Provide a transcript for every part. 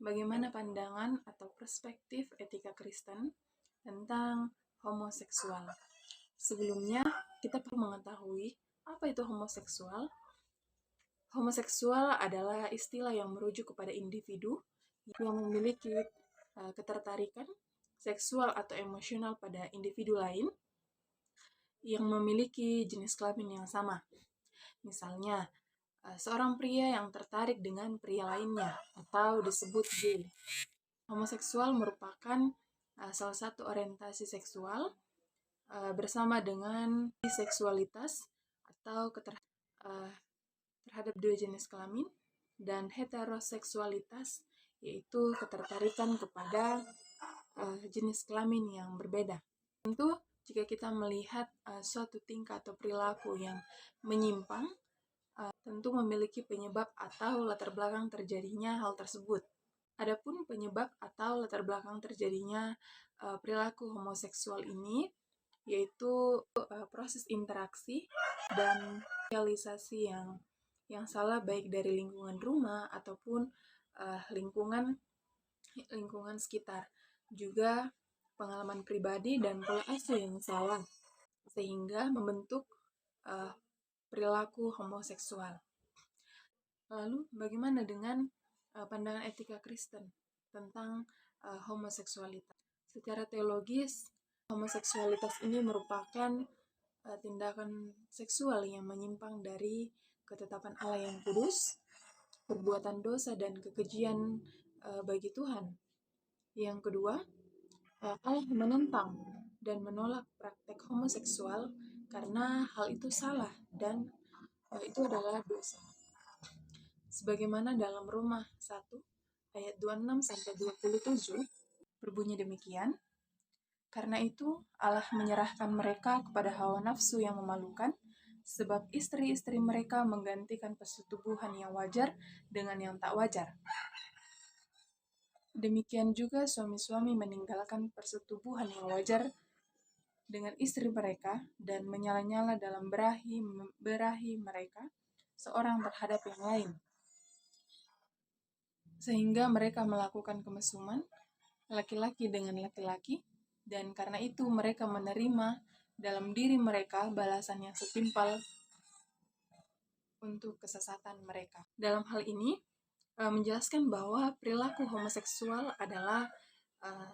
bagaimana pandangan atau perspektif etika Kristen tentang homoseksual. Sebelumnya, kita perlu mengetahui apa itu homoseksual. Homoseksual adalah istilah yang merujuk kepada individu yang memiliki ketertarikan seksual atau emosional pada individu lain yang memiliki jenis kelamin yang sama. Misalnya, seorang pria yang tertarik dengan pria lainnya atau disebut gay. Homoseksual merupakan salah satu orientasi seksual bersama dengan biseksualitas atau terhadap dua jenis kelamin, dan heteroseksualitas yaitu ketertarikan kepada jenis kelamin yang berbeda. Tentu jika kita melihat suatu tingkah atau perilaku yang menyimpang, tentu memiliki penyebab atau latar belakang terjadinya hal tersebut. Adapun penyebab atau latar belakang terjadinya perilaku homoseksual ini yaitu proses interaksi dan sosialisasi yang salah, baik dari lingkungan rumah ataupun lingkungan sekitar. Juga pengalaman pribadi dan pola asuh yang salah sehingga membentuk perilaku homoseksual. Lalu bagaimana dengan pandangan etika Kristen tentang homoseksualitas? Secara teologis, homoseksualitas ini merupakan tindakan seksual yang menyimpang dari ketetapan Allah yang kudus, perbuatan dosa dan kekejian bagi Tuhan. Yang kedua, Allah menentang dan menolak praktek homoseksual karena hal itu salah dan itu adalah dosa. Sebagaimana dalam Roma 1 ayat 26-27 berbunyi demikian, karena itu Allah menyerahkan mereka kepada hawa nafsu yang memalukan, sebab istri-istri mereka menggantikan persetubuhan yang wajar dengan yang tak wajar. Demikian juga suami-suami meninggalkan persetubuhan yang wajar dengan istri mereka dan menyala-nyala dalam berahi mereka seorang terhadap yang lain, sehingga mereka melakukan kemesuman laki-laki dengan laki-laki, dan karena itu mereka menerima dalam diri mereka balasan yang setimpal untuk kesesatan mereka. Dalam hal ini menjelaskan bahwa perilaku homoseksual adalah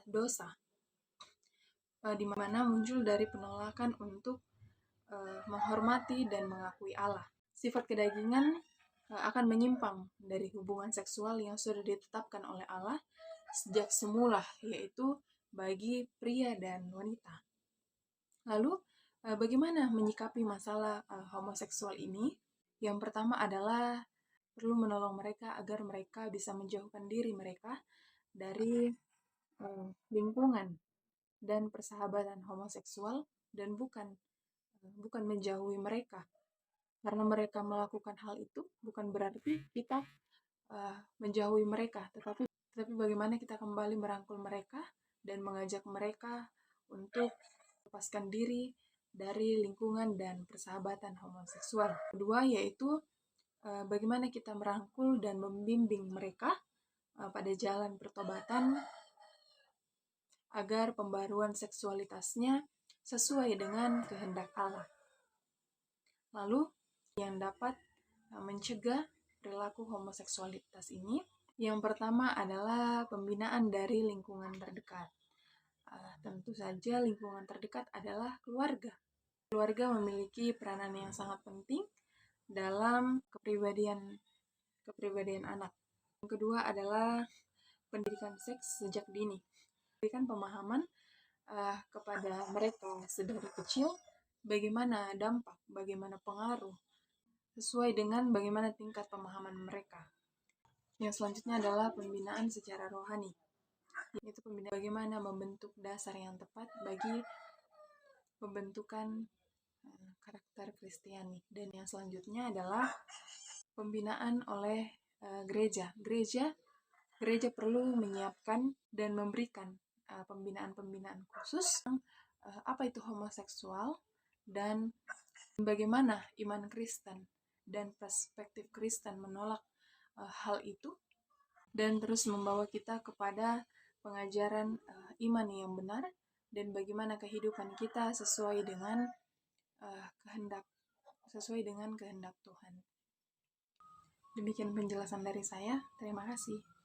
dosa, di mana muncul dari penolakan untuk menghormati dan mengakui Allah. Sifat kedagingan akan menyimpang dari hubungan seksual yang sudah ditetapkan oleh Allah sejak semula, yaitu bagi pria dan wanita. Lalu, bagaimana menyikapi masalah homoseksual ini? Yang pertama adalah perlu menolong mereka agar mereka bisa menjauhkan diri mereka dari lingkungan dan persahabatan homoseksual, dan bukan menjauhi mereka. Karena mereka melakukan hal itu bukan berarti kita menjauhi mereka, tetapi bagaimana kita kembali merangkul mereka dan mengajak mereka untuk melepaskan diri dari lingkungan dan persahabatan homoseksual. Kedua yaitu bagaimana kita merangkul dan membimbing mereka pada jalan pertobatan agar pembaruan seksualitasnya sesuai dengan kehendak Allah. Lalu yang dapat mencegah perilaku homoseksualitas ini, yang pertama adalah pembinaan dari lingkungan terdekat. Tentu saja lingkungan terdekat adalah keluarga. Keluarga memiliki peranan yang sangat penting dalam kepribadian anak. Yang kedua adalah pendidikan seks sejak dini. Berikan pemahaman kepada mereka sedari kecil bagaimana dampak, bagaimana pengaruh, sesuai dengan bagaimana tingkat pemahaman mereka. Yang selanjutnya adalah pembinaan secara rohani, yaitu pembinaan bagaimana membentuk dasar yang tepat bagi pembentukan karakter Kristiani. Dan yang selanjutnya adalah pembinaan oleh gereja. Gereja perlu menyiapkan dan memberikan pembinaan-pembinaan khusus apa itu homoseksual dan bagaimana iman Kristen dan perspektif Kristen menolak hal itu, dan terus membawa kita kepada pengajaran iman yang benar dan bagaimana kehidupan kita sesuai dengan kehendak Tuhan. Demikian penjelasan dari saya. Terima kasih.